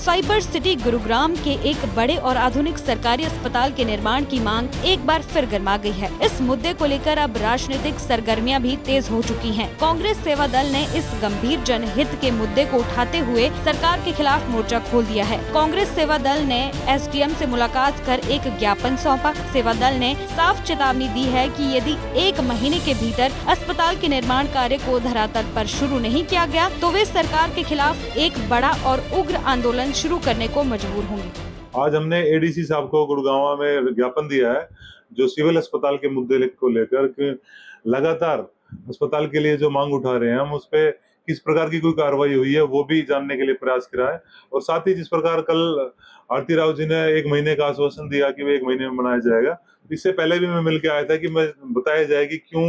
Cyber city Gurugram के एक बड़े और आधुनिक सरकारी अस्पताल के निर्माण की मांग एक बार फिर गर्मा गई है। इस मुद्दे को लेकर अब राजनीतिक सरगर्मियां भी तेज हो चुकी हैं। कांग्रेस सेवा दल ने इस गंभीर जनहित के मुद्दे को उठाते हुए सरकार के खिलाफ मोर्चा खोल दिया है। कांग्रेस सेवा दल ने एसडीएम से मुलाकात कर एक ज्ञापन सौंपा। सेवा दल ने साफ चेतावनी दी है कि यदि 1 महीने के भीतर अस्पताल के निर्माण कार्य को धरातल पर शुरू नहीं किया गया तो वे सरकार के खिलाफ एक बड़ा और उग्र आंदोलन शुरू करने को मजबूर होंगे। आज हमने एडीसी साहब को गुड़गांव में ज्ञापन दिया है, जो सिविल अस्पताल के मुद्दे को लेकर कि लगातार अस्पताल के लिए जो मांग उठा रहे हैं हम, उस पे किस प्रकार की कोई कार्रवाई हुई है वो भी जानने के लिए प्रयास करा है। और साथ ही जिस प्रकार कल आरती राव जी ने 1 महीने का आश्वासन दिया कि वो 1 महीने में बनाया जाएगा, इससे पहले भी मैं मिल के आया था कि मैं बताया जाए कि क्यों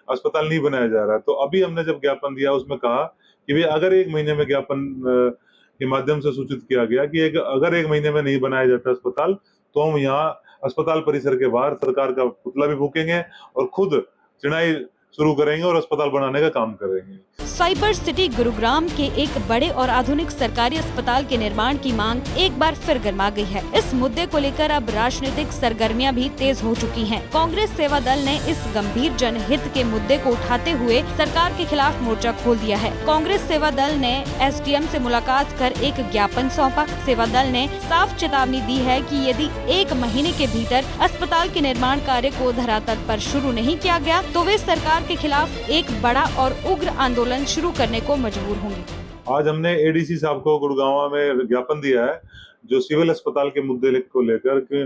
अस्पताल नहीं बनाया जा रहा है। तो अभी हमने जब ज्ञापन दिया उसमें कहा कि भाई अगर 1 महीने में ज्ञापन के माध्यम से सूचित किया गया कि अगर 1 महीने में नहीं बनाया जाता अस्पताल तो हम यहाँ अस्पताल परिसर के बाहर सरकार का पुतला भी फूकेंगे और खुद चिनाई शुरू करेंगे और अस्पताल बनाने का काम करेंगे। साइबर सिटी गुरुग्राम के एक बड़े और आधुनिक सरकारी अस्पताल के निर्माण की मांग एक बार फिर गर्मा गई है। इस मुद्दे को लेकर अब राजनीतिक सरगर्मियां भी तेज हो चुकी हैं। कांग्रेस सेवा दल ने इस गंभीर जनहित के मुद्दे को उठाते हुए सरकार के खिलाफ मोर्चा खोल दिया है। कांग्रेस सेवा दल ने एसडीएम से मुलाकात कर एक ज्ञापन सौंपा। सेवा दल ने साफ चेतावनी दी है कि यदि 1 महीने के भीतर अस्पताल के निर्माण कार्य को धरातल पर शुरू नहीं किया गया तो वे सरकार के खिलाफ एक बड़ा और उग्र आंदोलन शुरू करने को मजबूर होंगे। आज हमने एडीसी साहब को गुड़गांव में ज्ञापन दिया है, जो सिविल अस्पताल के मुद्दे को लेकर कि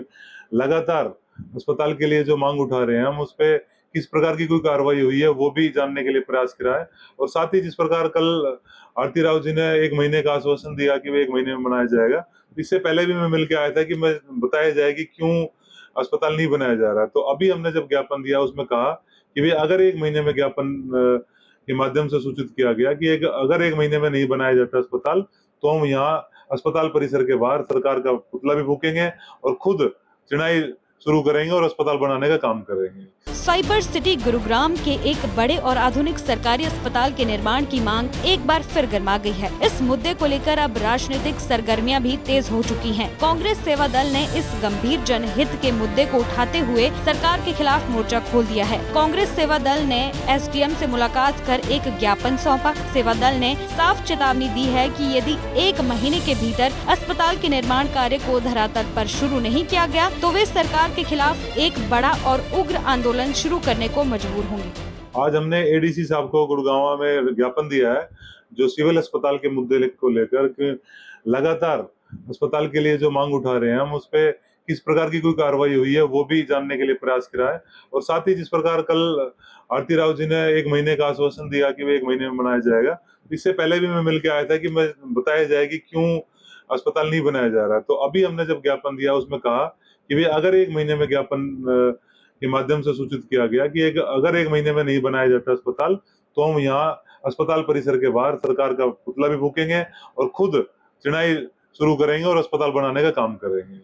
लगातार अस्पताल के लिए जो मांग उठा रहे हैं हम, उस पे किस प्रकार की कोई कार्रवाई हुई है वो भी जानने के लिए प्रयास करा है। और साथ ही जिस प्रकार कल आरती राव जी ने 1 महीने का आश्वासन दिया कि वो 1 महीने में बनाया जाएगा, इससे पहले भी मैं मिल के आया था कि मैं बताया जाए कि क्यों अस्पताल नहीं बनाया जा रहा है। तो अभी हमने जब ज्ञापन दिया उसमें कहा कि भाई अगर 1 महीने में ज्ञापन के माध्यम से सूचित किया गया कि अगर 1 महीने में नहीं बनाया जाता अस्पताल तो हम यहाँ अस्पताल परिसर के बाहर सरकार का पुतला भी फूकेंगे और खुद चिनाई शुरू करेंगे और अस्पताल बनाने का काम करेंगे। साइबर सिटी गुरुग्राम के एक बड़े और आधुनिक सरकारी अस्पताल के निर्माण की मांग एक बार फिर गर्मा गई है। इस मुद्दे को लेकर अब राजनीतिक सरगर्मियां भी तेज हो चुकी हैं। कांग्रेस सेवा दल ने इस गंभीर जनहित के मुद्दे को उठाते हुए सरकार के खिलाफ मोर्चा खोल दिया है। कांग्रेस सेवा दल ने एसडीएम से मुलाकात कर एक ज्ञापन सौंपा। सेवा दल ने साफ चेतावनी दी है कि यदि 1 महीने के भीतर अस्पताल के निर्माण कार्य को धरातल पर शुरू नहीं किया गया तो वे सरकार के खिलाफ एक बड़ा और उग्र आंदोलन शुरू करने को मजबूर होंगे। आज हमने एडीसी साहब को गुड़गांव में ज्ञापन दिया है, जो सिविल अस्पताल के मुद्दे को लेकर कि लगातार अस्पताल के लिए जो मांग उठा रहे हैं हम, उस पे किस प्रकार की कोई कार्रवाई हुई है वो भी जानने के लिए प्रयास करा है। और साथ ही जिस प्रकार कल आरती राव जी ने 1 महीने का आश्वासन दिया कि वो 1 महीने में बनाया जाएगा, इससे पहले भी मैं मिल के आया था कि मैं बताया जाए कि क्यों अस्पताल नहीं बनाया जा रहा है। तो अभी हमने जब ज्ञापन दिया उसमें कहा कि भाई अगर 1 महीने में ज्ञापन के माध्यम से सूचित किया गया कि अगर 1 महीने में नहीं बनाया जाता अस्पताल तो हम यहाँ अस्पताल परिसर के बाहर सरकार का पुतला भी फूकेंगे और खुद चिनाई शुरू करेंगे और अस्पताल बनाने का काम करेंगे।